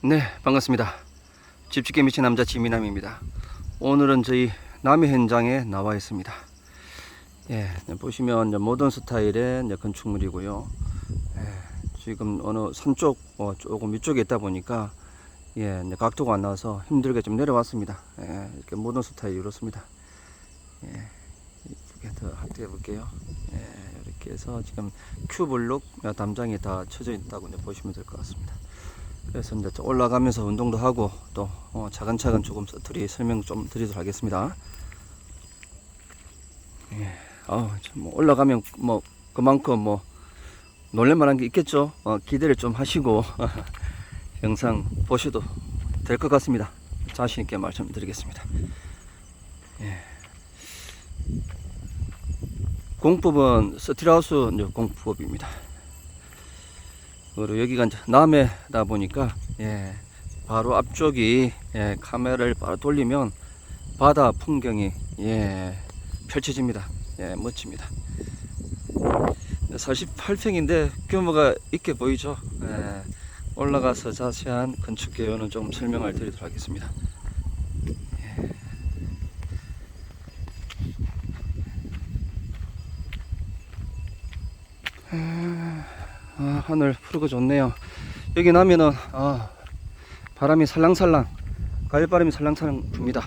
네, 반갑습니다. 집짓기 미친 남자 지미남입니다. 오늘은 저희 남해 현장에 나와 있습니다. 예, 보시면 이제 모던 스타일의 이제 건축물이고요. 지금 어느 산 쪽, 조금 위쪽에 있다 보니까 이제 각도가 안 나와서 힘들게 좀 내려왔습니다. 이렇게 모던 스타일이 이렇습니다. 이렇게 더 확대해 볼게요. 이렇게 해서 지금 큐블록 담장이 다 쳐져 있다고 이제 보시면 될 것 같습니다. 그래서 이제 올라가면서 운동도 하고 또 차근차근 조금 서투리 설명 좀 드리도록 하겠습니다. 뭐 올라가면 뭐 그만큼 뭐 놀랄만한 게 있겠죠. 기대를 좀 하시고 영상 보셔도 될 것 같습니다. 자신 있게 말씀드리겠습니다. 공법은 스틸하우스 공법입니다. 그리고 여기가 이제 남해다 보니까 바로 앞쪽이 카메라를 바로 돌리면 바다 풍경이 펼쳐집니다. 멋집니다. 48평인데 규모가 있게 보이죠. 올라가서 자세한 건축 개요는 좀 설명을 드리도록 하겠습니다. 하늘 푸르고 좋네요. 여기 나면은 바람이 살랑살랑, 가을바람이 살랑살랑 붑니다.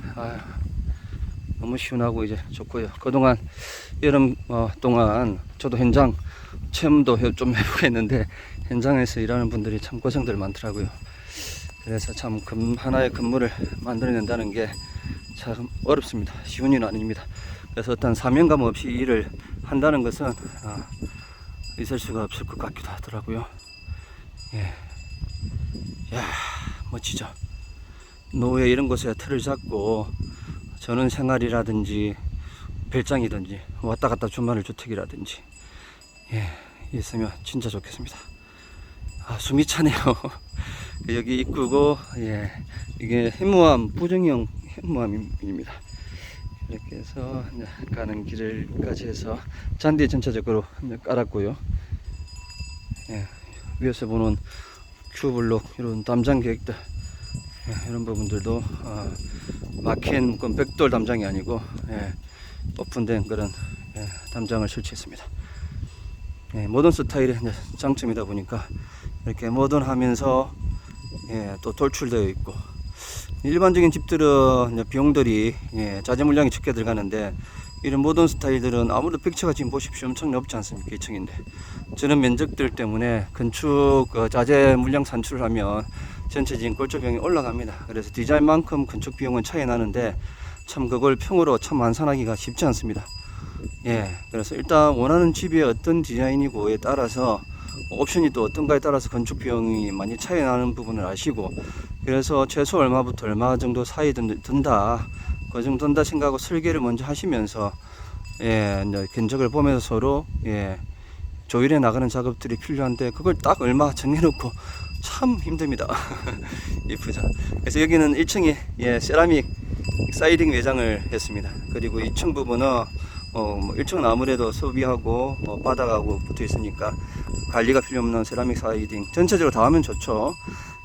너무 시원하고 이제 좋고요. 그동안 여름 동안 저도 현장 체험도 좀 해보고 했는데 현장에서 일하는 분들이 참 고생들 많더라고요. 그래서 참 하나의 건물을 만들어낸다는 게 참 어렵습니다. 쉬운 일은 아닙니다. 그래서 어떤 사명감 없이 일을 한다는 것은 있을 수가 없을 것 같기도 하더라고요. 야, 멋지죠. 노후에 이런 곳에 틀을 잡고 전원 생활이라든지 별장이든지 왔다 갔다 주말 주택이라든지 있으면 진짜 좋겠습니다. 숨이 차네요. 여기 입구고 이게 해무암, 부정형 해무암입니다. 이렇게 해서 가는 길을까지 해서 잔디 전체적으로 깔았고요. 위에서 보는 큐블록 이런 담장 계획들 이런 부분들도 막힌 벽돌 담장이 아니고 오픈된 그런 담장을 설치했습니다. 모던 스타일의 장점이다 보니까 이렇게 모던하면서 또 돌출되어 있고, 일반적인 집들은 비용들이 자재 물량이 적게 들어가는데 이런 모던 스타일들은 아무래도 벽체가 지금 보십시오 엄청 넓지 않습니까? 2층인데 저런 면적들 때문에 건축 자재 물량 산출을 하면 전체적인 골조 비용이 올라갑니다. 그래서 디자인만큼 건축 비용은 차이 나는데 참 그걸 평으로 참 완산하기가 쉽지 않습니다. 그래서 일단 원하는 집이 어떤 디자인이고에 따라서 옵션이 또 어떤가에 따라서 건축 비용이 많이 차이 나는 부분을 아시고, 그래서 최소 얼마부터 얼마 정도 사이 든다, 그 정도 든다 생각하고 설계를 먼저 하시면서 견적을 보면서 서로 조율해 나가는 작업들이 필요한데 그걸 딱 얼마 정해놓고 참 힘듭니다. 이쁘죠. 그래서 여기는 1층에 세라믹 사이딩 외장을 했습니다. 그리고 2층 부분은 1층은 아무래도 소비하고 바닥하고 붙어 있으니까 관리가 필요 없는 세라믹 사이딩 전체적으로 다 하면 좋죠.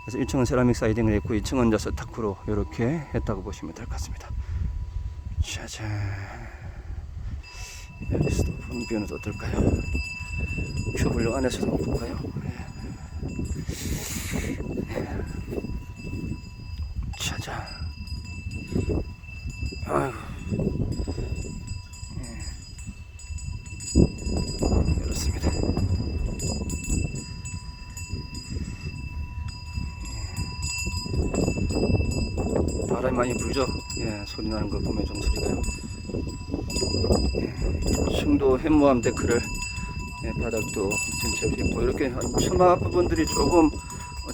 그래서 1층은 세라믹 사이딩을 했고 2층은 이제 서탁으로 이렇게 했다고 보시면 될 것 같습니다. 짜잔. 여기서도 보는 뷰는 어떨까요? 큐블록 안에서도 한번 볼까요? 짜잔. 아이고. 이렇습니다. 바람이 많이 불죠? 소리 나는 거 보면 좀 소리가요. 2층도 현무암 데크를 바닥도 전체 있고 이렇게 처마 부분들이 조금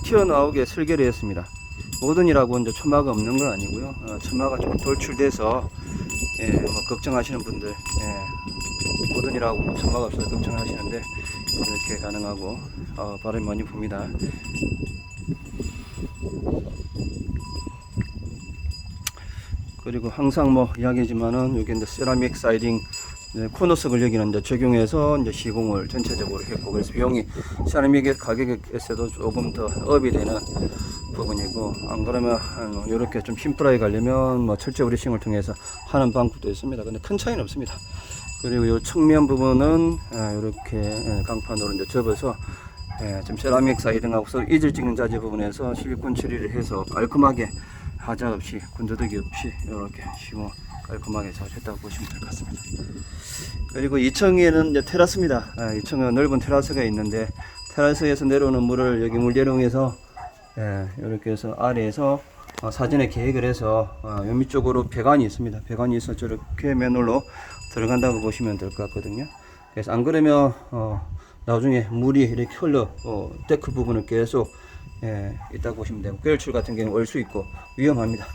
튀어나오게 설계를 했습니다. 모던이라고 이제 처마가 없는 건 아니고요. 처마가 좀 돌출돼서 뭐 걱정하시는 분들 모던이라고 뭐 처마가 없어서 걱정하시는데 이렇게 가능하고 바람이 많이 붑니다. 그리고 항상 뭐 이야기지만은 여기 이제 세라믹 사이딩 코너석을 여기는 이제 적용해서 이제 시공을 전체적으로 했고, 그래서 비용이 세라믹의 가격에서도 조금 더 업이 되는 부분이고, 뭐 안 그러면 이렇게 좀 심플하게 가려면 뭐 철제 브리싱을 통해서 하는 방법도 있습니다. 근데 큰 차이는 없습니다. 그리고 이 측면 부분은 이렇게 강판으로 이제 접어서 좀 세라믹 사이딩하고 이질 찍는 자재 부분에서 실리콘 처리를 해서 깔끔하게 하자 없이 군더더기 없이 이렇게 시공 깔끔하게 잘 했다고 보시면 될 것 같습니다. 그리고 2층에는 이제 테라스입니다. 2층은 넓은 테라스가 있는데 테라스에서 내려오는 물을 여기 물대롱에서 이렇게 해서 아래에서 사전에 계획을 해서 요 밑쪽으로 배관이 있습니다. 배관이 있어 저렇게 맨홀로 들어간다고 보시면 될 것 같거든요. 그래서 안 그러면 나중에 물이 이렇게 흘러 데크 부분을 계속 있다고 보시면 되고 괴열출 같은 경우는 올 수 있고 위험합니다.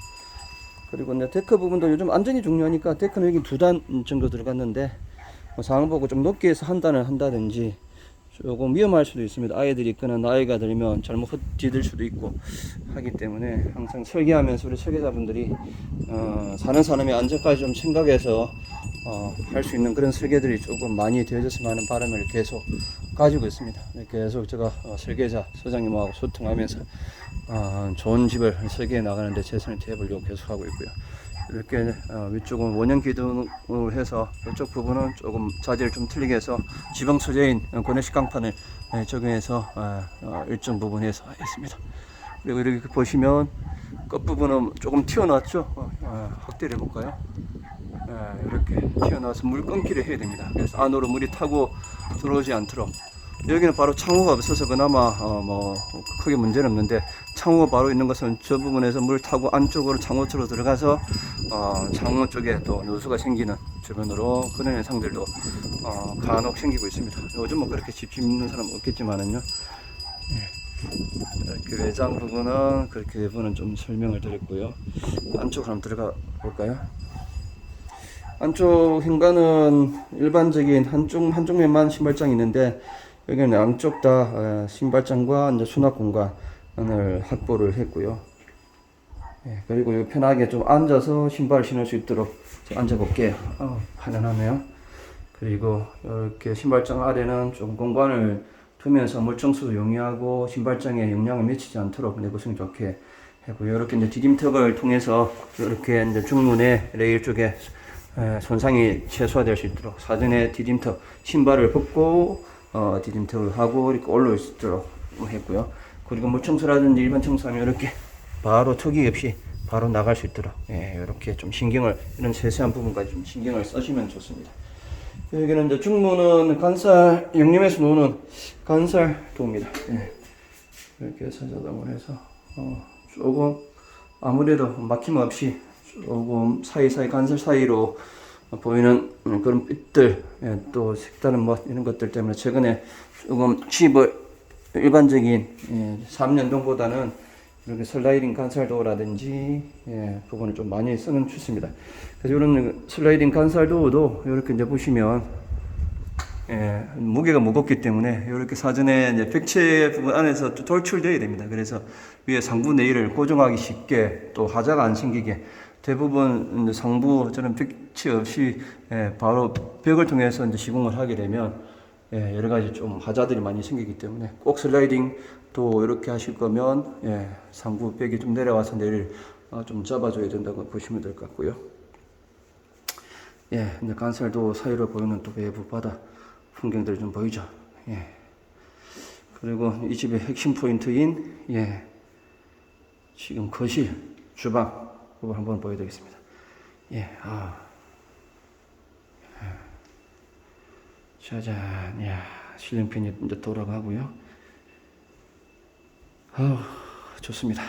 그리고 이제 데크 부분도 요즘 안전이 중요하니까 데크는 여기 2단 정도 들어갔는데 상황 보고 좀 높게 해서 한 단을 한다든지 조금 위험할 수도 있습니다. 아이들이 있거나 나이가 들면 잘못 헛디딜 수도 있고 하기 때문에 항상 설계하면서 우리 설계자분들이 사는 사람의 안전까지 좀 생각해서 할 수 있는 그런 설계들이 조금 많이 되어졌으면 하는 바람을 계속 가지고 있습니다. 계속 제가 설계자 소장님하고 소통하면서 좋은 집을 설계해 나가는데 최선을 다해보려고 계속 하고 있고요. 이렇게 위쪽은 원형 기둥으로 해서 이쪽 부분은 조금 자재를 좀 틀리게 해서 지방 소재인 고내식 강판을 적용해서 일정 부분 해서 했습니다. 그리고 이렇게 보시면 끝부분은 조금 튀어나왔죠. 확대를 해볼까요? 이렇게 튀어나와서 물 끊기를 해야 됩니다. 그래서 안으로 물이 타고 들어오지 않도록. 여기는 바로 창호가 없어서 그나마 뭐 크게 문제는 없는데 창호가 바로 있는 것은 저 부분에서 물 타고 안쪽으로 창호 쪽으로 들어가서 창호 쪽에 또 누수가 생기는 주변으로 그런 현상들도 간혹 생기고 있습니다. 요즘 뭐 그렇게 집 짓는 사람 없겠지만은요. 이렇게 외장 부분은 그렇게 외부는 좀 설명을 드렸고요. 안쪽으로 한번 들어가 볼까요? 안쪽 현관은 일반적인 한쪽 면만 신발장이 있는데 여기는 양쪽 다 신발장과 이제 수납 공간을 확보를 했고요. 그리고 여기 편하게 좀 앉아서 신발을 신을 수 있도록 앉아 볼게요. 편안하네요. 그리고 이렇게 신발장 아래는 좀 공간을 두면서 물청소도 용이하고 신발장에 영향을 미치지 않도록 내구성 좋게 했고요. 이렇게 이제 디딤턱을 통해서 이렇게 이제 중문의 레일 쪽에 손상이 최소화될 수 있도록 사전에 디딤턱 신발을 벗고 디딤턱을 하고 이렇게 올라올 수 있도록 했고요. 그리고 물청소라든지 일반 청소하면 이렇게 바로 턱이 없이 바로 나갈 수 있도록 이렇게 좀 신경을 이런 세세한 부분까지 좀 신경을 쓰시면 좋습니다. 여기는 이제 중문은 간살 양념해서 놓는 간살 도입니다. 이렇게 해서 자동으로 해서 조금 아무래도 막힘 없이 조금 사이사이 간살 사이로 보이는 그런 빛들 또 색다른 뭐 이런 것들 때문에 최근에 조금 집을 일반적인 3년동보다는 이렇게 슬라이딩 간살도어라든지 부분을 좀 많이 쓰는 추세입니다. 그래서 이런 슬라이딩 간살도어도 이렇게 이제 보시면 무게가 무겁기 때문에 이렇게 사전에 이제 백체 부분 안에서 돌출되어야 됩니다. 그래서 위에 상부 네일을 고정하기 쉽게 또 하자가 안 생기게 대부분 상부 저는 백체 없이 바로 벽을 통해서 이제 시공을 하게 되면 여러 가지 좀 하자들이 많이 생기기 때문에 꼭 슬라이딩 또 이렇게 하실 거면 상부 벽이 좀 내려와서 내일 좀 잡아줘야 된다고 보시면 될 것 같고요. 이제 간살도 사이로 보이는 또 외부 바다 풍경들이 좀 보이죠. 그리고 이 집의 핵심 포인트인 지금 거실, 주방 이거 한번 보여드리겠습니다. 짜잔, 실링팬이 이제 돌아가고요. 좋습니다.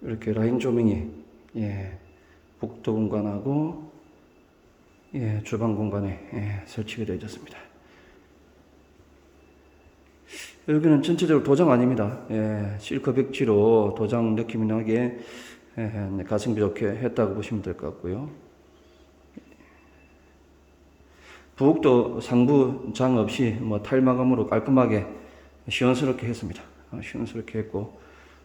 이렇게 라인 조명이 복도 공간하고 주방 공간에 설치가 되어 있습니다. 여기는 전체적으로 도장 아닙니다. 실크 백지로 도장 느낌이 나게 가성비 좋게 했다고 보시면 될 것 같고요. 부엌도 상부 장 없이 타일 마감으로 깔끔하게 시원스럽게 했습니다. 시원스럽게 했고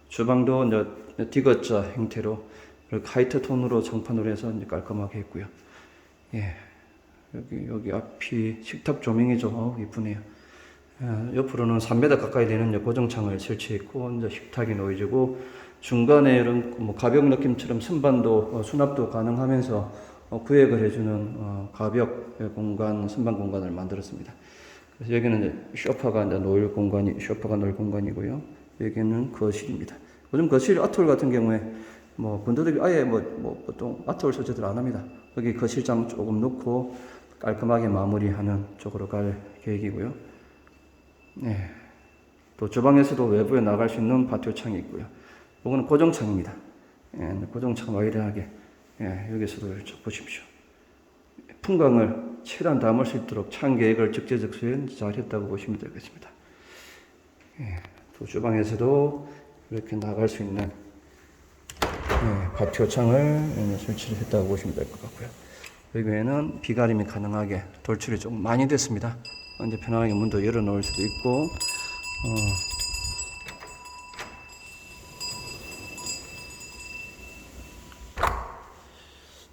주방도 이제 디귿자 형태로 이렇게 화이트 톤으로 장판으로 해서 이제 깔끔하게 했고요. 여기 앞이 식탁 조명이죠. 이쁘네요. 옆으로는 3m 가까이 되는 이제 고정창을 설치했고, 이제 식탁이 놓여지고, 중간에 이런 뭐 가벽 느낌처럼 선반도 수납도 가능하면서 구획을 해주는 가벽 공간, 선반 공간을 만들었습니다. 그래서 여기는 이제 소파가 놓을 공간이고요. 여기는 거실입니다. 요즘 거실 아트홀 같은 경우에 뭐 건조대비 아예 뭐 보통 아트홀 설치들 안 합니다. 여기 거실장 조금 넣고 깔끔하게 마무리하는 쪽으로 갈 계획이고요. 네. 또 주방에서도 외부에 나갈 수 있는 파티오 창이 있고요. 이거는 고정창입니다. 예, 고정창 와이드하게 여기서도 보십시오. 풍광을 최대한 담을 수 있도록 창 계획을 적재적소에 잘 했다고 보시면 되겠습니다. 또 주방에서도 이렇게 나갈 수 있는 파티오 창을 설치를 했다고 보시면 될 것 같고요. 여기에는 비가림이 가능하게 돌출이 좀 많이 됐습니다. 이제 편안하게 문도 열어 놓을 수도 있고,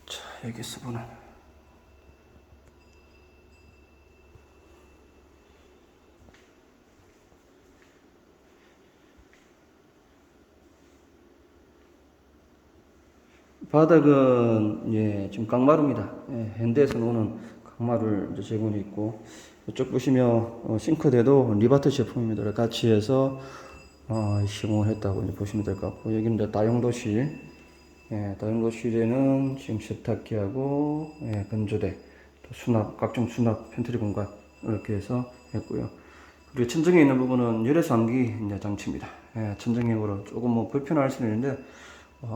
자, 여기서 보는 바닥은 지금 강마루입니다. 현대에서 노는 강마루를 이제 제공이 있고, 이쪽 보시면 싱크대도 리바트 제품입니다. 같이 해서 시공을 했다고 이제 보시면 될 것 같고, 여기는 이제 다용도실, 다용도실에는 지금 세탁기하고 건조대, 또 수납, 각종 수납, 팬트리 공간 이렇게 해서 했고요. 그리고 천정에 있는 부분은 열애상기 장치입니다. 천정형으로 조금 뭐 불편할 수는 있는데,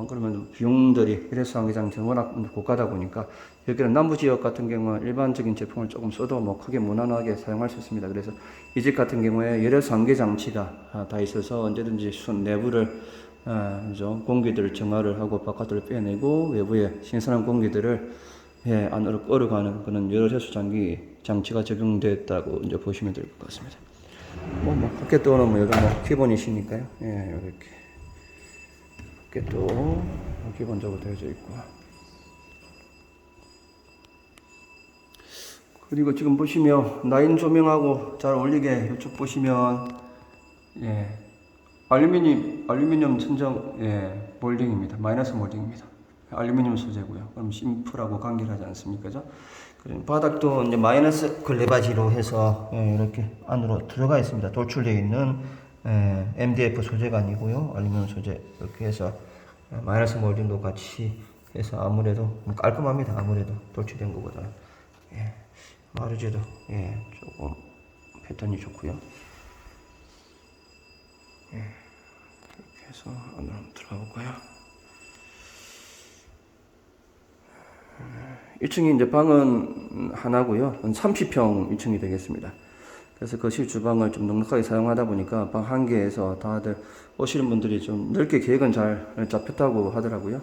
그러면 비용들이 열애상기 장치는 워낙 고가다 보니까 여기는 남부 지역 같은 경우는 일반적인 제품을 조금 써도 뭐 크게 무난하게 사용할 수 있습니다. 그래서 이 집 같은 경우에 열애상기 장치가 다 있어서 언제든지 내부를 공기들을 정화를 하고 바깥으로 빼내고 외부에 신선한 공기들을 안으로 끌어가는 그런 열혈수 장치가 적용됐다고 이제 보시면 될 것 같습니다. 밖에 또는 뭐 이런 기본이시니까요. 이렇게 또 기본적으로 되어져 있고, 그리고 지금 보시면 라인 조명하고 잘 어울리게 이쪽 보시면 알루미늄 천정 몰딩입니다. 마이너스 몰딩입니다. 알루미늄 소재고요. 그럼 심플하고 간결하지 않습니까? 그죠? 그리고 바닥도 이제 마이너스 걸레바지로 해서 이렇게 안으로 들어가 있습니다. 돌출되어 있는 MDF 소재가 아니고요. 알루미늄 소재 이렇게 해서 마이너스 몰딩도 같이 해서 아무래도 깔끔합니다. 아무래도 돌출된 것보다는. 마루제도 조금 패턴이 좋고요. 이렇게 해서 안으로 한번 들어가 볼까요? 1층이 이제 방은 하나고요. 30평 1층이 되겠습니다. 그래서 거실 주방을 좀 넉넉하게 사용하다 보니까 방 한 개에서 다들 오시는 분들이 좀 넓게 계획은 잘 잡혔다고 하더라고요.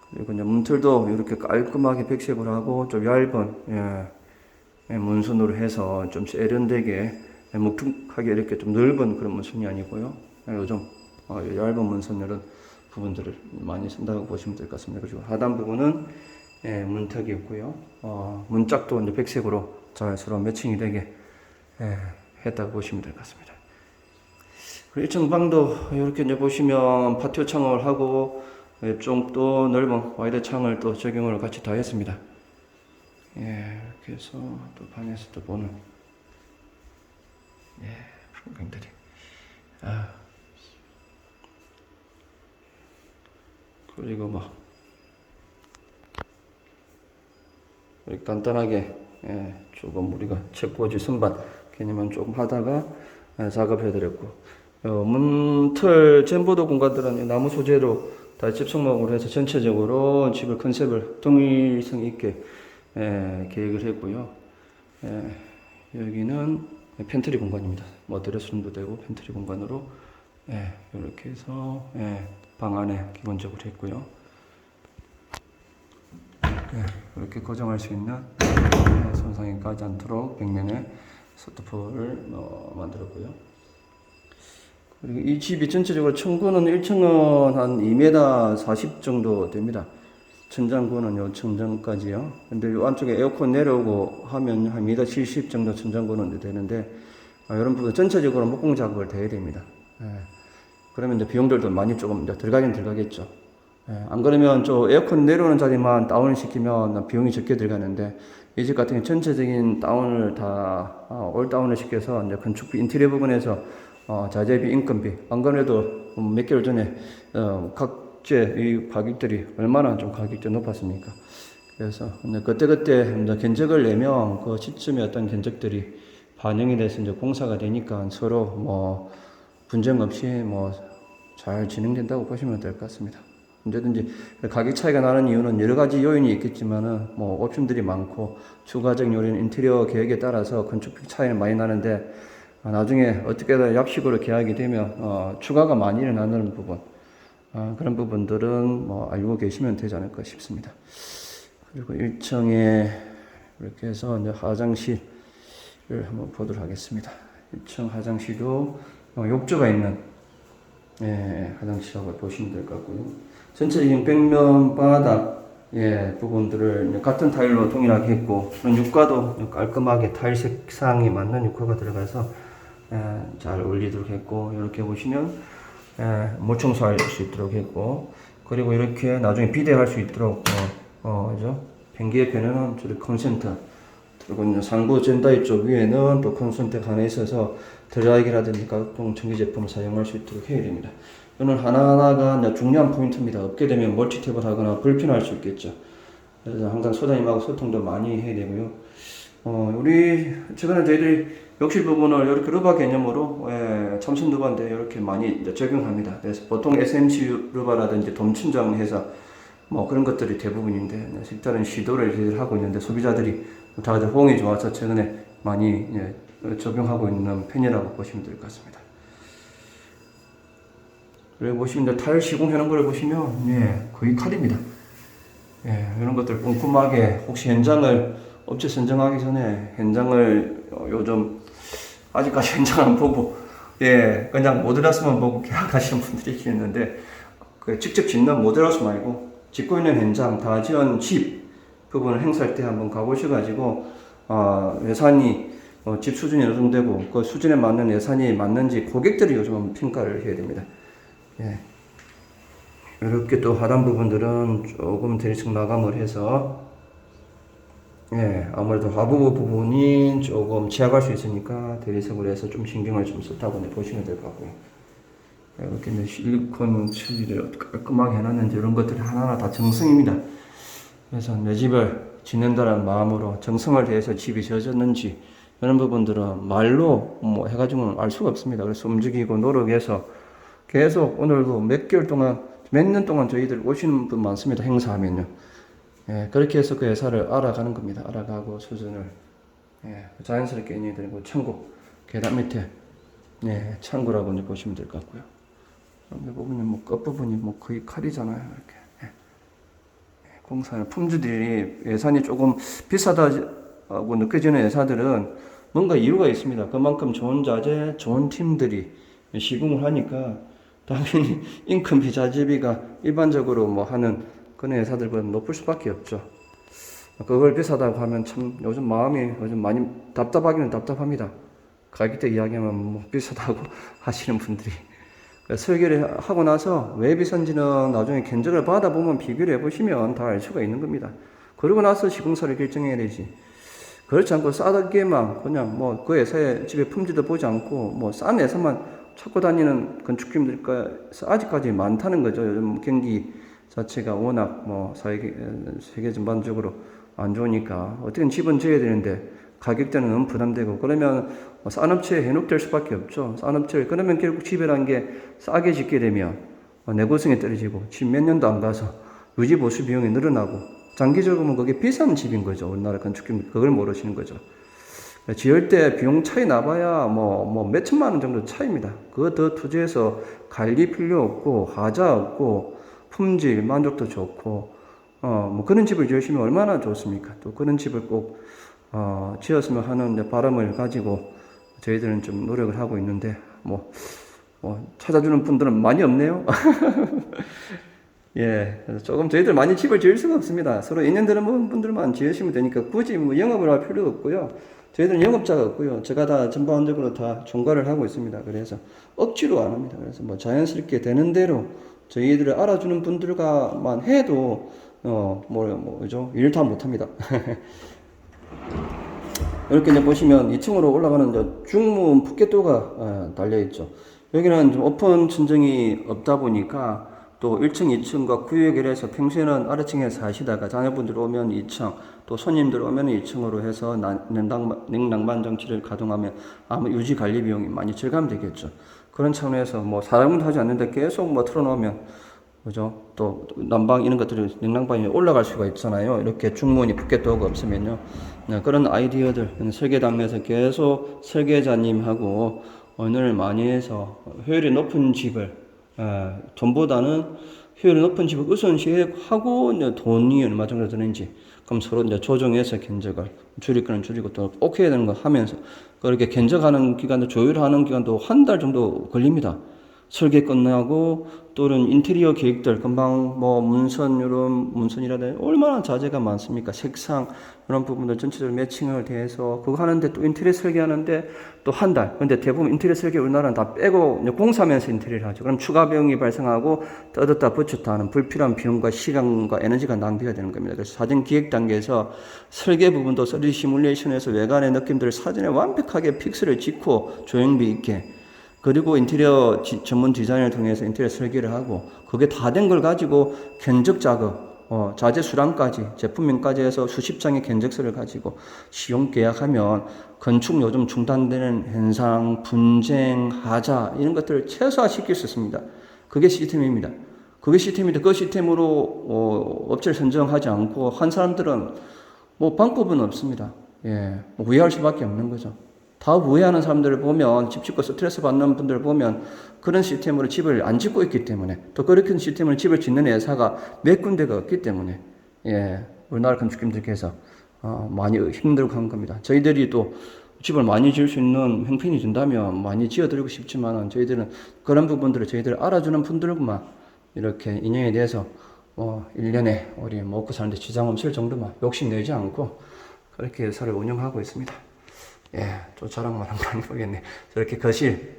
그리고 이제 문틀도 이렇게 깔끔하게 백색으로 하고 좀 얇은 문선으로 해서 좀 세련되게 묵직하게 이렇게 좀 넓은 그런 문선이 아니고요. 요즘 얇은 문선 이런 부분들을 많이 쓴다고 보시면 될 것 같습니다. 그리고 하단 부분은 문턱이 있고요. 문짝도 이제 백색으로 잘 서로 매칭이 되게 했다고 보시면 될 것 같습니다. 그리고 1층 방도 이렇게 이제 보시면 파티오 창을 하고 좀 또 넓은 와이드 창을 또 적용을 같이 다 했습니다. 이렇게 해서 또 방에서 또 보는 풍경들이 그리고 이렇게 간단하게 조금 우리가 책꽂이 선반 개념만 조금 하다가 작업해드렸고, 문틀 젠보도 공간들은 나무 소재로 다 집성목으로 해서 전체적으로 집을 컨셉을 통일성 있게 계획을 했고요. 여기는 팬트리 공간입니다. 드레스룸도 되고 팬트리 공간으로 이렇게 해서 방 안에 기본적으로 했고요. 이렇게 고정할 수 있는 손상이 가지 않도록 벽면에 서트폴을 만들었고요. 그리고 이 집이 전체적으로 천구는 1층은 한 2m 40 정도 됩니다. 천장고는 요 천장까지요. 근데 요 안쪽에 에어컨 내려오고 하면 한 1m 70 정도 천장고는 되는데, 이런 부분 전체적으로 목공 작업을 더 해야 됩니다. 예. 그러면 이제 비용들도 많이 조금 이제 들어가긴 들어가겠죠. 예. 안 그러면 저 에어컨 내려오는 자리만 다운을 시키면 비용이 적게 들어가는데 이 집 같은 경우 전체적인 다운을 다 올 다운을 시켜서 이제 건축비 인테리어 부분에서 자재비, 인건비 안 그래도 몇 개월 전에 각재 이 가격들이 얼마나 좀 가격이 높았습니까? 그래서 그때 이제 견적을 내면 그 시점에 어떤 견적들이 반영이 돼서 이제 공사가 되니까 서로 뭐 분쟁 없이 뭐 잘 진행된다고 보시면 될 것 같습니다. 언제든지 가격 차이가 나는 이유는 여러 가지 요인이 있겠지만은 뭐 옵션들이 많고 추가적인 요인 인테리어 계획에 따라서 건축비 차이는 많이 나는데 나중에 어떻게든 약식으로 계약이 되면 추가가 많이 일어나는 부분 그런 부분들은 뭐 알고 계시면 되지 않을까 싶습니다. 그리고 1층에 이렇게 해서 이제 화장실을 한번 보도록 하겠습니다. 1층 화장실도 욕조가 있는 화장실하고 보시면 될 것 같고요. 전체적인 벽면 바닥 부분들을 같은 타일로 동일하게 했고 육과도 깔끔하게 타일 색상이 맞는 육과가 들어가서 잘 어울리도록 했고 이렇게 보시면 물 청소할 수 있도록 했고 그리고 이렇게 나중에 비대할 수 있도록 그죠? 변기 옆에는 저렇게 콘센트 그리고 이제 상부 젠다이 쪽 위에는 또 콘센트가 하나 있어서 드라이기라든지 각종 전기 제품을 사용할 수 있도록 해야 됩니다. 이는 하나하나가 이제 중요한 포인트입니다. 없게 되면 멀티탭을 하거나 불편할 수 있겠죠. 그래서 항상 소장님하고 소통도 많이 해야 되고요. 우리 최근에 저희들이 욕실 부분을 이렇게 루바 개념으로 참신 루바인데 이렇게 많이 이제 적용합니다. 그래서 보통 SMC 루바라든지 돔친정 회사 뭐 그런 것들이 대부분인데 색다른 시도를 하고 있는데 소비자들이 다들 호응이 좋아서 최근에 많이 적용하고 있는 편이라고 보시면 될 것 같습니다. 그리고 보시면 타일 시공해놓은 걸 보시면 거의 칼입니다. 이런 것들 꼼꼼하게 혹시 현장을 업체 선정하기 전에 현장을 요즘 아직까지 현장 안 보고 그냥 모듈하우스만 보고 계약하시는 분들이 있는데 직접 짓는 모듈하우스 말고 짓고 있는 현장 다 지은 집 부분을 행사할 때 한번 가보셔가지고 예산이 집 수준이 어느 정도 되고 그 수준에 맞는 예산이 맞는지 고객들이 요즘 평가를 해야 됩니다. 이렇게 또 하단 부분들은 조금 대리석 마감을 해서 아무래도 하부 부분이 조금 취약할 수 있으니까 대리석을 해서 좀 신경을 좀 썼다고 보시면 될 것 같고요. 이렇게 실리콘 처리를 깔끔하게 해놨는지 이런 것들이 하나하나 다 정성입니다. 그래서 내 집을 짓는다는 마음으로 정성을 다해서 집이 지어졌는지 이런 부분들은 말로 뭐 해가지고는 알 수가 없습니다. 그래서 움직이고 노력해서 계속 오늘도 몇 개월 동안 몇 년 동안 저희들 오시는 분 많습니다. 행사하면요. 그렇게 해서 그 회사를 알아가는 겁니다. 알아가고 수준을 자연스럽게 인해드리고 천국 계단 밑에 창구라고 이제 보시면 될 것 같고요. 여기 보면 뭐 끝부분이 뭐 거의 칼이잖아요. 이렇게 공사는 품질들이 예산이 조금 비싸다고 느껴지는 회사들은 뭔가 이유가 있습니다. 그만큼 좋은 자재, 좋은 팀들이 시공을 하니까 당연히 인건비, 자재비가 일반적으로 뭐 하는 그런 회사들보다 높을 수밖에 없죠. 그걸 비싸다고 하면 참 요즘 마음이 요즘 많이 답답하기는 답답합니다. 가격대 이야기하면 뭐 비싸다고 하시는 분들이 설계를 하고 나서 왜 비싼지는 나중에 견적을 받아보면 비교를 해보시면 다 알 수가 있는 겁니다. 그러고 나서 시공사를 결정해야 되지. 그렇지 않고 싸게만 그냥 뭐 그 회사의 집의 품질도 보지 않고 뭐 싼 회사만 찾고 다니는 건축팀들까지 아직까지 많다는 거죠. 요즘 경기 자체가 워낙 뭐 세계 전반적으로 안 좋으니까 어떻게든 집은 지어야 되는데 가격대는 너무 부담되고 그러면 싼 업체에 해놓을 수밖에 없죠. 싼 업체를 그러면 결국 집이라는 게 싸게 짓게 되면 내구성이 떨어지고 집 몇 년도 안 가서 유지 보수 비용이 늘어나고 장기적으로 보면 그게 비싼 집인 거죠. 우리나라 건축팀 그걸 모르시는 거죠. 지을 때 비용 차이 나봐야 뭐 몇천만 원 정도 차이입니다. 그거 더 투자해서 관리 필요 없고 하자 없고 품질 만족도 좋고 뭐 그런 집을 지으시면 얼마나 좋습니까? 또 그런 집을 꼭 지었으면 하는 바람을 가지고 저희들은 좀 노력을 하고 있는데 뭐 찾아주는 분들은 많이 없네요. 그래서 조금 저희들 많이 집을 지을 수가 없습니다. 서로 인연 되는 분들만 지으시면 되니까 굳이 뭐 영업을 할 필요 없고요. 저희들은 영업자가 없고요. 제가 다 전반적으로 다 총괄을 하고 있습니다. 그래서 억지로 안 합니다. 그래서 뭐 자연스럽게 되는 대로 저희들을 알아주는 분들과만 해도 뭐죠? 일 다 못합니다. 이렇게 이제 보시면 2층으로 올라가는 이제 중문 푸켓도어가 달려 있죠. 여기는 좀 오픈 천정이 없다 보니까 또 1층, 2층과 구역에서 평소에는 아래층에 사시다가 자녀분들 오면 2층, 또 손님들 오면 2층으로 해서 냉난방 장치를 가동하면 아마 유지 관리 비용이 많이 절감되겠죠. 그런 차원에서 뭐 사용도 하지 않는데 계속 뭐 틀어놓으면 그죠? 또 난방 이런 것들이 냉난방이 올라갈 수가 있잖아요. 이렇게 중문이 푸켓도어가 없으면요. 그런 아이디어들 설계당에서 계속 설계자님하고 언어를 많이 해서 효율이 높은 집을 돈보다는 효율이 높은 집을 우선시하고 이제 돈이 얼마 정도 드는지 그럼 서로 이제 조정해서 견적을 줄일 거는 줄이고 또 오케이 되는 거 하면서 그렇게 견적하는 기간도 조율하는 기간도 한 달 정도 걸립니다. 설계 끝나고 또는 인테리어 계획들 금방 뭐 문선이라든지 얼마나 자재가 많습니까? 색상 이런 부분들 전체적으로 매칭을 대해서 그거 하는데 또 인테리어 설계하는데 또 한 달. 근데 대부분 인테리어 설계 우리나라는 다 빼고 공사하면서 인테리어를 하죠. 그럼 추가 비용이 발생하고 뜯었다 붙였다 하는 불필요한 비용과 시간과 에너지가 낭비가 되는 겁니다. 그래서 사전 기획 단계에서 설계 부분도 3D 시뮬레이션에서 외관의 느낌들을 사전에 완벽하게 픽셀을 짓고 조형미 있게 그리고 인테리어 전문 디자인을 통해서 인테리어 설계를 하고 그게 다 된 걸 가지고 견적 작업, 자재 수량까지 제품명까지 해서 수십 장의 견적서를 가지고 시용 계약하면 건축 요즘 중단되는 현상, 분쟁, 하자 이런 것들을 최소화시킬 수 있습니다. 그게 시스템입니다. 그게 시스템인데 그 시스템으로 업체를 선정하지 않고 한 사람들은 뭐 방법은 없습니다. 예, 뭐 우회할 수밖에 없는 거죠. 다 우회하는 사람들을 보면 집 짓고 스트레스 받는 분들을 보면 그런 시스템으로 집을 안 짓고 있기 때문에 또 그렇게 시스템으로 집을 짓는 회사가 몇 군데가 없기 때문에 우리나라 건축팀들께서 많이 힘들고 한 겁니다. 저희들이 또 집을 많이 지을 수 있는 형편이 준다면 많이 지어드리고 싶지만 저희들은 그런 부분들을 저희들 알아주는 분들만 이렇게 인연에 대해서 1년에 우리 먹고 사는데 지장 없을 정도만 욕심내지 않고 그렇게 회사를 운영하고 있습니다. 또 자랑만 한 거 아니겠네. 저렇게 거실,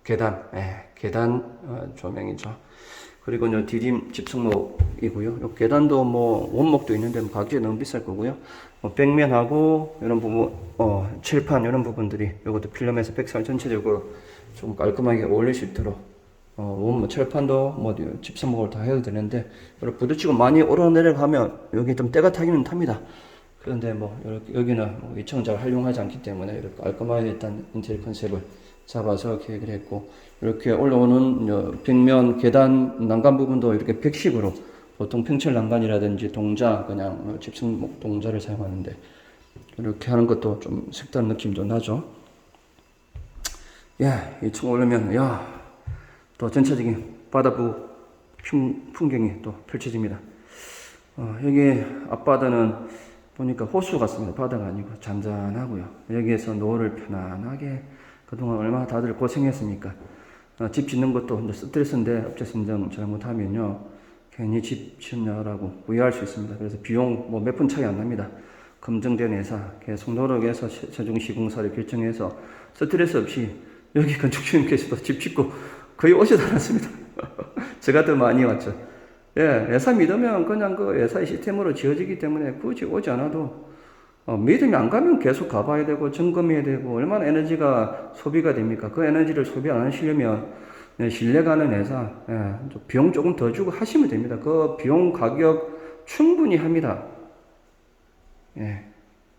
계단 조명이죠. 그리고 요 디딤 집승목이고요. 요 계단도 뭐 원목도 있는데 가격이 너무 비쌀 거고요. 벽면하고 이런 부분, 칠판 이런 부분들이 요것도 필름에서 백살 전체적으로 좀 깔끔하게 어울릴 수 있도록 원목 철판도 뭐 집승목을 다 해도 되는데 부딪히고 많이 오르내려가면 여기 좀 때가 타기는 탑니다. 그런데 뭐 여기는 2층은 잘 활용하지 않기 때문에 이렇게 깔끔하게 일단 인테리어 컨셉을 잡아서 계획을 했고 이렇게 올라오는 벽면 계단 난간 부분도 이렇게 벽식으로 보통 평철 난간이라든지 동자 그냥 집승목 동자를 사용하는데 이렇게 하는 것도 좀 색다른 느낌도 나죠. 2층 오르면 또 전체적인 바다부 풍경이 또 펼쳐집니다. 여기 앞바다는 보니까 호수 같습니다. 바다가 아니고 잔잔하고요. 여기에서 노를 편안하게 그동안 얼마나 다들 고생했습니까? 집 짓는 것도 이제 스트레스인데 업체 선정 잘못하면요 괜히 집 짓냐라고 후회할 수 있습니다. 그래서 비용 뭐 몇 푼 차이 안 납니다. 검증된 회사 계속 노력해서 최종 시공사를 결정해서 스트레스 없이 여기 건축주님께서도 집 짓고 거의 오지도 않았습니다. 제가 더 많이 왔죠. 회사 믿으면 그냥 그 회사의 시스템으로 지어지기 때문에 굳이 오지 않아도 믿음이 안 가면 계속 가봐야 되고 점검해야 되고 얼마나 에너지가 소비가 됩니까? 그 에너지를 소비 안 하시려면 신뢰가는 회사 비용 조금 더 주고 하시면 됩니다. 그 비용 가격 충분히 합니다.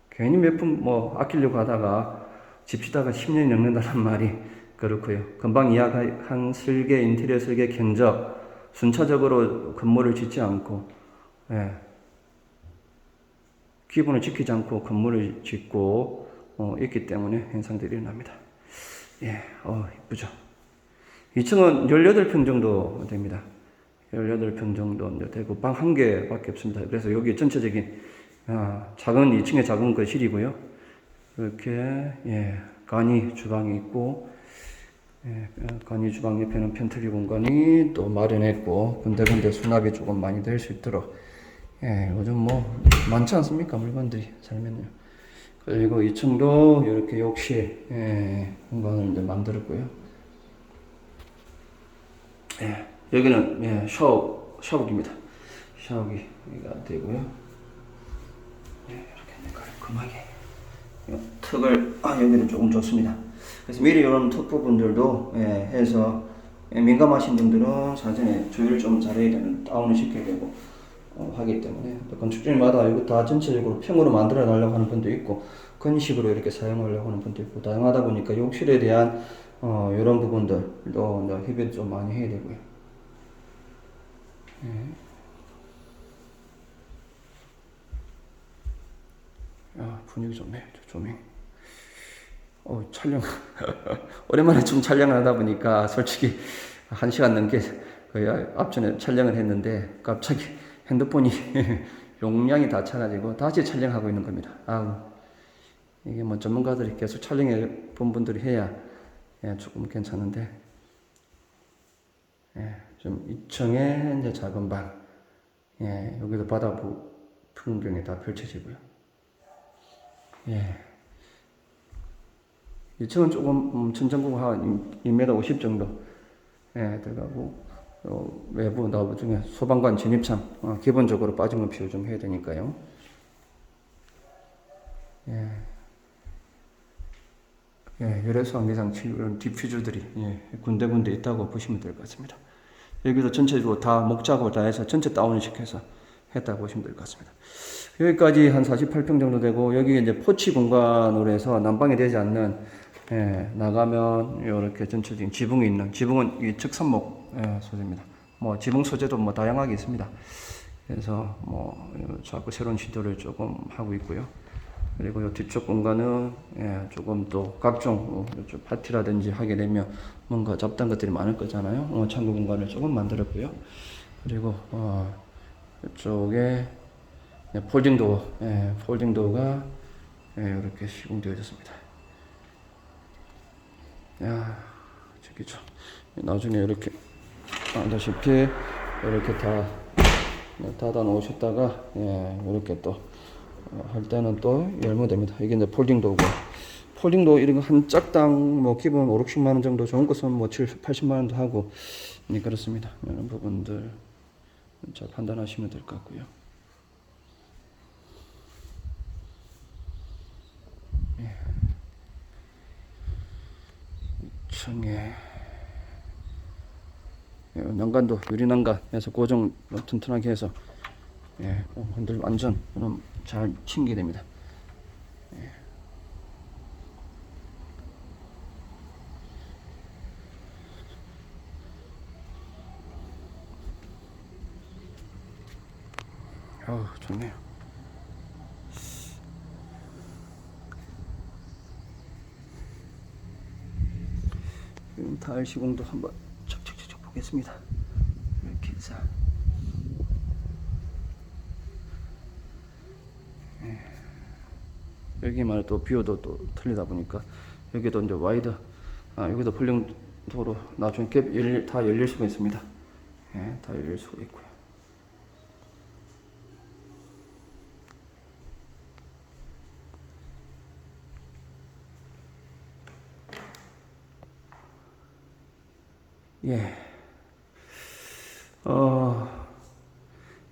괜히 몇 푼 뭐 아끼려고 하다가 집 짓다가 10년이 넘는다는 말이 그렇고요. 금방 이야기한 설계, 인테리어 설계, 견적 순차적으로 건물을 짓지 않고 기본을 지키지 않고 건물을 짓고 있기 때문에 현상들이 일어납니다. 이쁘죠. 2층은 18평 정도 됩니다. 18평 정도 되고 방 한 개밖에 없습니다. 그래서 여기 전체적인 작은 2층에 작은 거실이고요. 이렇게 간이 주방이 있고 간이 주방 옆에는 펜트리 공간이 또 마련했고 군데군데 수납이 조금 많이 될 수 있도록 요즘 뭐 많지 않습니까 물건들이 살면요. 그리고 2층도 이렇게 욕실 공간을 이제 만들었고요. 여기는 샤워기입니다. 샤워기가 되고요. 이렇게 깔끔하게 턱을 여기는 조금 좋습니다. 그래서 미리 이런 턱 부분들도 해서 민감하신 분들은 사전에 조율을 좀 잘해야 되는, 다운을 시켜야 되고 하기 때문에 또 건축주마다 이거 다 전체적으로 평으로 만들어 달라고 하는 분도 있고 건식으로 이렇게 사용하려고 하는 분도 있고 다양하다 보니까 욕실에 대한 이런 부분들도 협의를 좀 많이 해야 되고요. 분위기 좋네. 조명. 촬영. 오랜만에 좀 촬영을 하다 보니까 솔직히 1시간 넘게 거의 앞전에 촬영을 했는데 갑자기 핸드폰이 용량이 다 차가지고 다시 촬영하고 있는 겁니다. 이게 뭐 전문가들이 계속 촬영해 본 분들이 해야 조금 괜찮은데, 좀 2층에 이제 작은 방, 여기도 바다 풍경이 다 펼쳐지고요. 2층은 조금 천정고가 한 2m 50 정도 들어가고 외부 나부 중에 소방관 진입창 기본적으로 빠짐없이 비워 좀 해야 되니까요. 열애수 환기장치 이런 디퓨저들이 군데군데 있다고 보시면 될 것 같습니다. 여기도 전체적으로 다 목작업을 다 해서 전체 다운을 시켜서 했다고 보시면 될 것 같습니다. 여기까지 한 48평 정도 되고, 여기 이제 포치 공간으로 해서 난방이 되지 않는, 나가면 이렇게 전체적인 지붕이 있는, 지붕은 이 측선목 소재입니다. 뭐 지붕 소재도 뭐 다양하게 있습니다. 그래서 뭐 자꾸 새로운 시도를 조금 하고 있고요. 그리고 이 뒤쪽 공간은 조금 또 각종 파티라든지 하게 되면 뭔가 잡다한 것들이 많을 거잖아요. 창고 공간을 조금 만들었고요. 그리고 이쪽에 폴딩도어가 이렇게 시공되어졌습니다. 저기죠. 나중에 이렇게 알다시피 이렇게 다 닫아 놓으셨다가 이렇게 또 할 때는 또 열면 됩니다. 이게 이제 폴딩도어고, 폴딩도어 이런 거 한 짝당 뭐 기본 5, 60만 원 정도, 좋은 것은 뭐 70, 80만 원도 하고 그렇습니다. 이런 부분들 잘 판단하시면 될 것 같고요. 층에 난간도 유리난간에서 고정 튼튼하게 해서 흔들 완전 잘 침게 됩니다. 좋네요. 타일 시공도 한번 척척척 보겠습니다. 이렇게 해서 여기만 또 비오도 또 틀리다 보니까 여기도 이제 와이드, 여기도 폴딩도로 나중에 갭 다 열릴 수가 있습니다. 다 열릴 수가 있고요.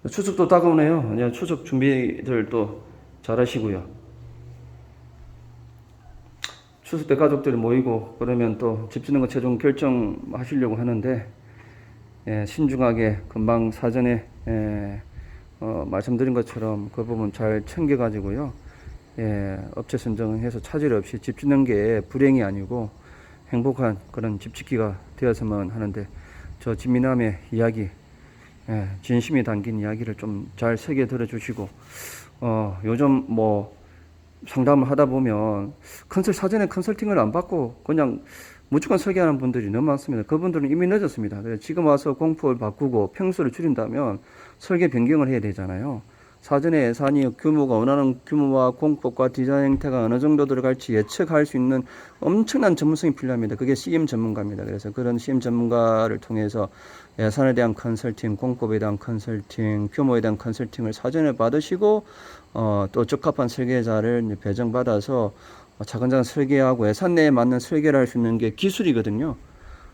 추석도 다가오네요. 추석 준비들 또 잘 하시고요. 추석 때 가족들이 모이고 그러면 또 집 짓는 거 최종 결정하시려고 하는데, 신중하게 금방 사전에 말씀드린 것처럼 그 부분 잘 챙겨가지고요. 업체 선정해서 차질 없이 집 짓는 게 불행이 아니고 행복한 그런 집 짓기가 되었으면 하는데, 저 집미남의 이야기, 진심이 담긴 이야기를 좀 잘 새겨 들어주시고, 요즘 뭐 상담을 하다 보면 사전에 컨설팅을 안 받고 그냥 무조건 설계하는 분들이 너무 많습니다. 그분들은 이미 늦었습니다. 그래서 지금 와서 공포를 바꾸고 평수를 줄인다면 설계 변경을 해야 되잖아요. 사전에 예산이 규모가 원하는 규모와 공법과 디자인 형태가 어느 정도 들어갈지 예측할 수 있는 엄청난 전문성이 필요합니다. 그게 CM 전문가입니다. 그래서 그런 CM 전문가를 통해서 예산에 대한 컨설팅, 공법에 대한 컨설팅, 규모에 대한 컨설팅을 사전에 받으시고 또 적합한 설계자를 배정받아서 차근차근 설계하고 예산 내에 맞는 설계를 할 수 있는 게 기술이거든요.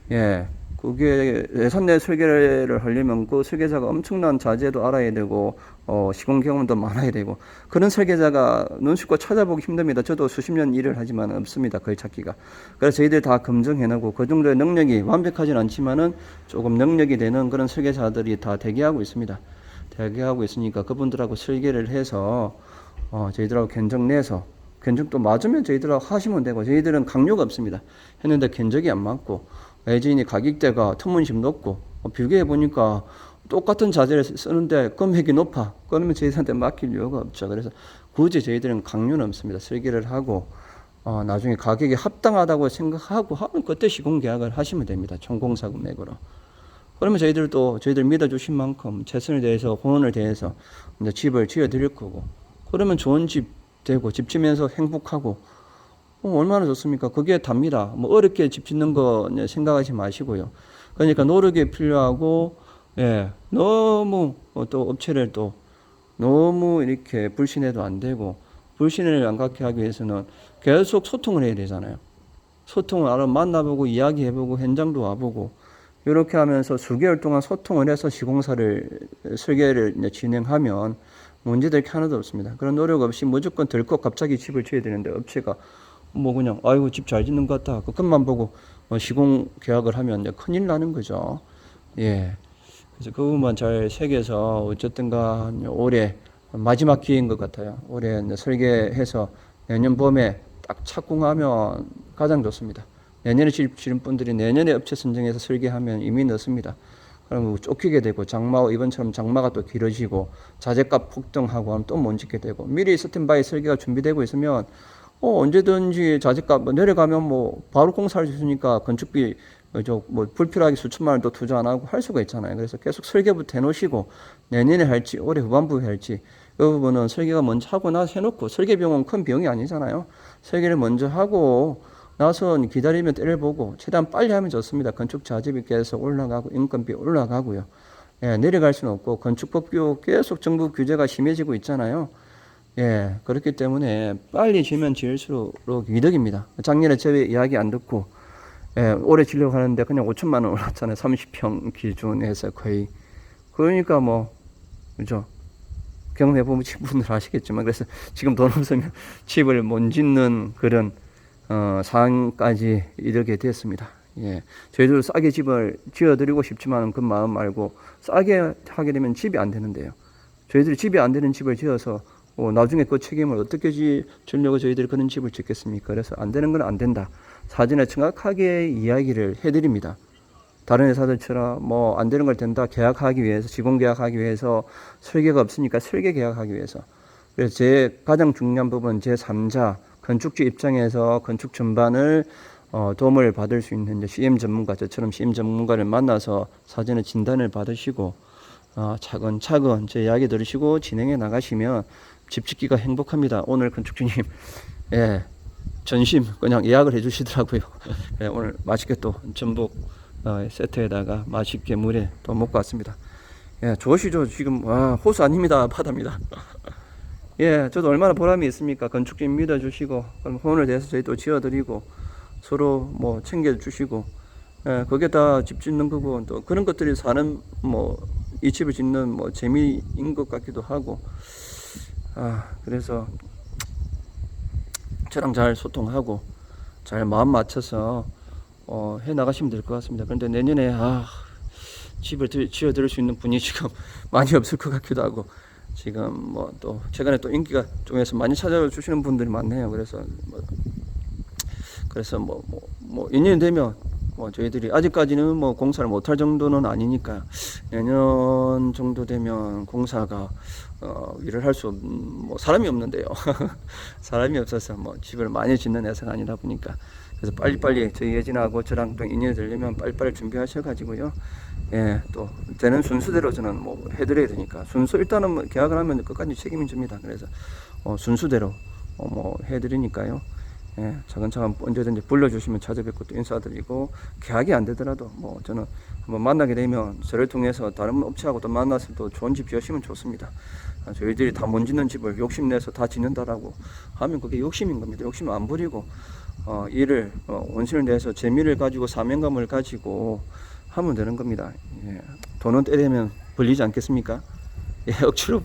예. 그게 예산 내 설계를 하려면 그 설계자가 엄청난 자재도 알아야 되고 시공 경험도 많아야 되고 그런 설계자가 눈쉽고 찾아보기 힘듭니다. 저도 수십 년 일을 하지만 없습니다. 거의 찾기가. 그래서 저희들 다 검증해놓고 그 정도의 능력이 완벽하진 않지만은 조금 능력이 되는 그런 설계자들이 다 대기하고 있습니다. 대기하고 있으니까 그분들하고 설계를 해서 저희들하고 견적 내서 견적도 맞으면 저희들하고 하시면 되고 저희들은 강요가 없습니다. 했는데 견적이 안 맞고 외지인이 가격대가 터무니없이 높고 비교해 보니까 똑같은 자재를 쓰는데 금액이 높아. 그러면 저희들한테 맡길 이유가 없죠. 그래서 굳이 저희들은 강요는 없습니다. 설계를 하고 나중에 가격이 합당하다고 생각하고 하면 그때 시공 계약을 하시면 됩니다. 총공사 금액으로. 그러면 저희들도 저희들 믿어주신 만큼 최선을 다해서 혼원을 다해서 이제 집을 지어드릴 거고 그러면 좋은 집 되고 집 지면서 행복하고 얼마나 좋습니까? 그게 답니다. 뭐 어렵게 집 짓는 거 생각하지 마시고요. 그러니까 노력이 필요하고 너무 또 업체를 또 너무 이렇게 불신해도 안 되고 불신을 안 갖게 하기 위해서는 계속 소통을 해야 되잖아요. 소통을 알아 만나보고 이야기해보고 현장도 와보고 이렇게 하면서 수개월 동안 소통을 해서 시공사를 설계를 진행하면 문제될 게 하나도 없습니다. 그런 노력 없이 무조건 덜컥 갑자기 집을 지어야 되는데 업체가 뭐 그냥 아이고 집 잘 짓는 것 같다 그것만 보고 시공 계약을 하면 이제 큰일 나는 거죠. 예. 그래서 그 부분만 잘 새겨서 어쨌든가 올해 마지막 기회인 것 같아요. 올해 설계해서 내년 봄에 딱 착공하면 가장 좋습니다. 내년에 지은 분들이 내년에 업체 선정해서 설계하면 이미 늦습니다. 그러면 쫓기게 되고 이번처럼 장마가 또 길어지고 자재값 폭등하고 하면 또 못 짓게 되고 미리 스탠바이 설계가 준비되고 있으면 언제든지 자재값 내려가면 뭐 바로 공사할 수 있으니까 건축비 불필요하게 수천만 원 또 투자 안 하고 할 수가 있잖아요. 그래서 계속 설계부터 해놓으시고 내년에 할지 올해 후반부에 할지 이 부분은 설계가 먼저 하고 나서 해놓고 설계 비용은 큰 비용이 아니잖아요. 설계를 먼저 하고 나서 기다리면 때려보고 최대한 빨리 하면 좋습니다. 건축 자재비 계속 올라가고 인건비 올라가고요. 내려갈 수는 없고 건축법규 계속 정부 규제가 심해지고 있잖아요. 그렇기 때문에 빨리 지으면 지을수록 이득입니다. 작년에 저희 이야기 안 듣고 올해 지려고 하는데 그냥 5천만 원 올랐잖아요. 30평 기준에서 거의. 그러니까 그죠? 경험해보면 분들 아시겠지만 그래서 지금 돈 없으면 집을 못 짓는 그런 상황까지 이르게 됐습니다. 저희도 싸게 집을 지어드리고 싶지만 그 마음 말고 싸게 하게 되면 집이 안 되는데요. 저희들이 집이 안 되는 집을 지어서 나중에 그 책임을 어떻게 지려고 저희들이 그런 집을 짓겠습니까? 그래서 안 되는 건 안 된다. 사전에 정확하게 이야기를 해드립니다. 다른 회사들처럼 안 되는 걸 된다. 계약하기 위해서, 시공 계약하기 위해서 설계가 없으니까 설계 계약하기 위해서. 그래서 제 가장 중요한 부분 제3자 건축주 입장에서 건축 전반을 도움을 받을 수 있는 CM 전문가, 저처럼 CM 전문가를 만나서 사전에 진단을 받으시고 차근차근 제 이야기 들으시고 진행해 나가시면 집 짓기가 행복합니다. 오늘 건축주님 전심 그냥 예약을 해 주시더라고요. 오늘 맛있게 또 전복 세트에다가 맛있게 물에 또 먹고 왔습니다. 좋으시죠? 지금 호수 아닙니다. 바다입니다. 저도 얼마나 보람이 있습니까? 건축주님 믿어주시고 그럼 혼을 내서 저희 또 지어드리고 서로 챙겨주시고 그게 다 집 짓는 거고 또 그런 것들이 사는 이 집을 짓는 재미인 것 같기도 하고 그래서 저랑 잘 소통하고 잘 마음 맞춰서 해 나가시면 될 것 같습니다. 그런데 내년에 집을 지어드릴 수 있는 분이 지금 많이 없을 것 같기도 하고 지금 또 최근에 또 인기가 쪽에서 많이 찾아주시는 분들이 많네요. 그래서 2년 되면 저희들이 아직까지는 공사를 못할 정도는 아니니까 내년 정도 되면 공사가 일을 할 수 사람이 없는데요. 사람이 없어서 집을 많이 짓는 회사가 아니다 보니까 그래서 빨리빨리 저희 예진하고 저랑 또 인연이 되려면 빨리빨리 준비하셔가지고요. 예, 또 되는 순수대로 저는 뭐 해드려야 되니까 순수 일단은 뭐 계약을 하면 끝까지 책임을 집니다. 그래서 순수대로 뭐 해드리니까요. 예, 차근차근 언제든지 불러주시면 찾아뵙고 또 인사드리고 계약이 안 되더라도 뭐 저는 한번 만나게 되면 저를 통해서 다른 업체하고 또 만나서 또 좋은 집 지으시면 좋습니다. 저희들이 다 못 짓는 집을 욕심내서 다 짓는다라고 하면 그게 욕심인 겁니다. 욕심 안 부리고 일을 원심을 내서 재미를 가지고 사명감을 가지고 하면 되는 겁니다. 예, 돈은 때리면 벌리지 않겠습니까? 예, 억지로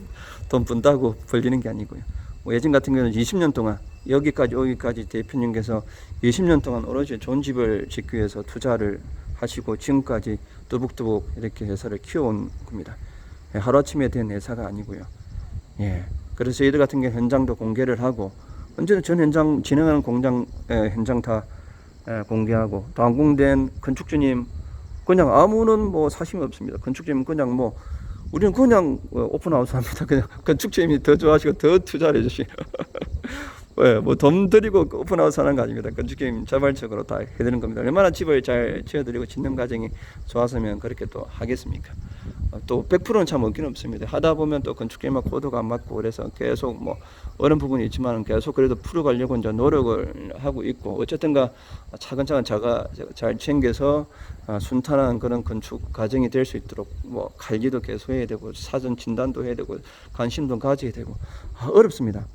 돈 번다고 벌리는 게 아니고요. 뭐 예전 같은 경우는 20년 동안 여기까지 대표님께서 20년 동안 오로지 좋은 집을 짓기 위해서 투자를 하시고 지금까지 뚜벅뚜벅 이렇게 회사를 키워온 겁니다. 예, 하루아침에 된 회사가 아니고요. 예, 그래서 저희들 같은 경우 현장도 공개를 하고 언제나 전 현장 진행하는 공장 현장 다 공개하고 또 완공된 건축주님 그냥 아무는 뭐 사심이 없습니다. 건축주님은 그냥 뭐 우리는 그냥 오픈하우스 합니다. 그냥 건축주님이 더 좋아하시고 더 투자를 해주시고 예, 뭐 돈 들이고 오픈하우스 하는 거 아닙니다. 건축주님 자발적으로 다 해드리는 겁니다. 얼마나 집을 잘 지어드리고 짓는 과정이 좋았으면 그렇게 또 하겠습니까? 또 100%는 참 없긴 없습니다. 하다 보면 또 건축주님하고 코드가 안 맞고 그래서 계속 뭐 어려운 부분이 있지만 계속 그래도 풀어가려고 이제 노력을 하고 있고 어쨌든가 차근차근 제가 잘 챙겨서 순탄한 그런 건축 과정이 될 수 있도록 뭐 관리도 계속 해야 되고 사전 진단도 해야 되고 관심도 가져야 되고 어렵습니다.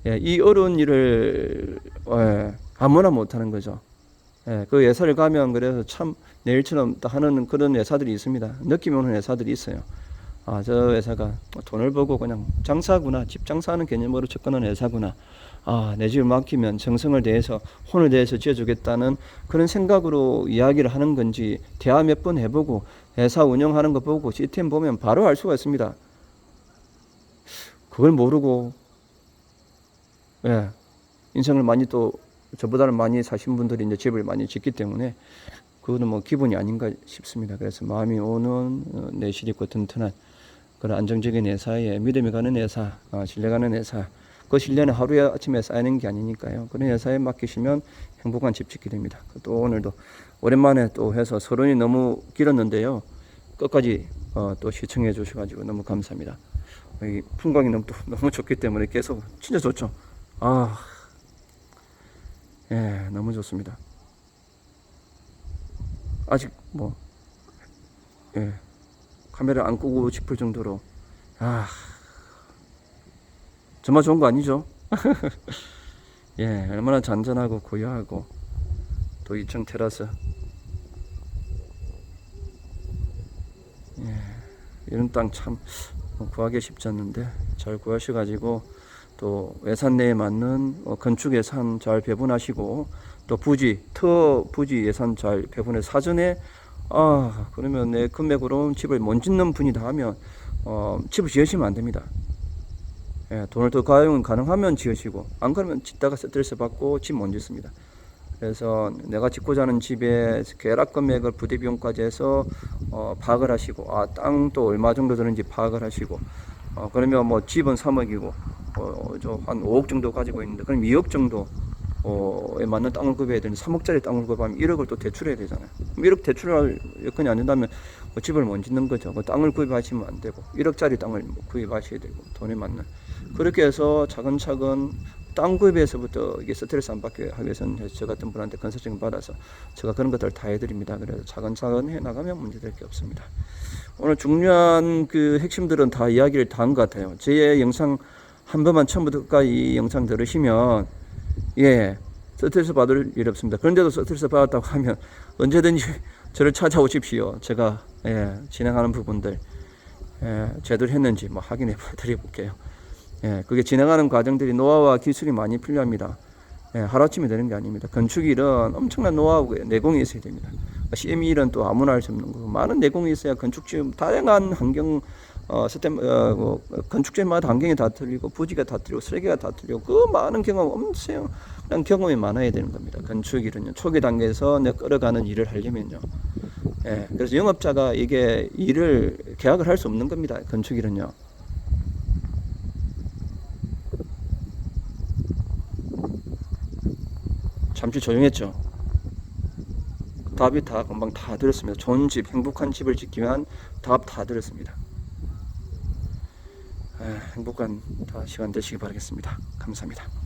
예, 이 어려운 일을 아무나 못하는 거죠. 예, 그 회사를 가면 그래서 참 내일처럼 하는 그런 회사들이 있습니다. 느낌이 오는 회사들이 있어요. 저 회사가 돈을 벌고 그냥 장사구나, 집 장사하는 개념으로 접근하는 회사구나. 내 집을 맡기면 정성을 다해서 혼을 다해서 지어주겠다는 그런 생각으로 이야기를 하는 건지 대화 몇 번 해보고 회사 운영하는 거 보고 시스템 보면 바로 알 수가 있습니다. 그걸 모르고 인생을 많이 또 저보다는 많이 사신 분들이 이제 집을 많이 짓기 때문에 그거는 뭐 기본이 아닌가 싶습니다. 그래서 마음이 오는 내실 있고 튼튼한 그런 안정적인 회사에 믿음이 가는 회사, 신뢰가는 회사. 그 신뢰는 하루에 아침에 쌓이는 게 아니니까요. 그런 회사에 맡기시면 행복한 집 짓게 됩니다. 또 오늘도 오랜만에 또 해서 서론이 너무 길었는데요. 끝까지 또 시청해 주셔가지고 너무 감사합니다. 이 풍광이 너무 좋기 때문에 계속 진짜 좋죠. 예, 너무 좋습니다. 아직 카메라 안 끄고 싶을 정도로 정말 좋은 거 아니죠? 예, 얼마나 잔잔하고 고요하고 또 2층 테라스. 예, 이런 땅 참 구하기 쉽지 않는데 잘 구하셔가지고 또 예산 내에 맞는 건축 예산 잘 배분하시고 또 부지 예산 잘 배분해 사전에 그러면 내 금액으로 집을 못 짓는 분이다 하면 집을 지으시면 안 됩니다. 예, 돈을 더 가능하면 지으시고 안 그러면 짓다가 스트레스 받고 집 못 짓습니다. 그래서 내가 짓고자 하는 집의 계약 금액을 부대 비용까지 해서 파악을 하시고 땅도 얼마 정도 드는지 파악을 하시고 그러면 뭐 집은 3억이고 한 5억 정도 가지고 있는데 그럼 2억 정도에 맞는 땅을 구입해야 되는데 3억짜리 땅을 구입하면 1억을 또 대출해야 되잖아요. 1억 대출할 여건이 안 된다면 집을 못 짓는 거죠. 땅을 구입하시면 안 되고 1억짜리 땅을 구입하셔야 되고 돈에 맞는 그렇게 해서 차근차근 땅 구입에서부터 이게 스트레스 안 받게 하기 위해서는 저 같은 분한테 컨설팅 받아서 제가 그런 것들 다 해드립니다. 그래서 차근차근 해 나가면 문제될 게 없습니다. 오늘 중요한 그 핵심들은 다 이야기를 다 한 것 같아요. 제 영상 한 번만 처음부터 끝까지 이 영상 들으시면 스트레스 받을 일 없습니다. 그런데도 스트레스 받았다고 하면 언제든지 저를 찾아오십시오. 제가 진행하는 부분들 제대로 했는지 뭐 확인해 드려볼게요. 그게 진행하는 과정들이 노하우와 기술이 많이 필요합니다. 하루아침에 되는 게 아닙니다. 건축일은 엄청난 노하우가 내공이 있어야 됩니다. CME 일은 또 아무나 할 수 없는 거고 많은 내공이 있어야 건축집 다양한 환경 건축지마다 환경이 다 틀리고 부지가 다 틀리고 설계가 다 틀리고 그 많은 경험 엄청난 경험이 많아야 되는 겁니다. 건축일은요 초기 단계에서 내가 끌어가는 일을 하려면요. 그래서 영업자가 이게 일을 계약을 할 수 없는 겁니다. 건축일은요. 잠시 조용했죠. 답이 다 금방 다 들었습니다. 좋은 집, 행복한 집을 짓기 위한 답 다 들었습니다. 행복한 시간 되시기 바라겠습니다. 감사합니다.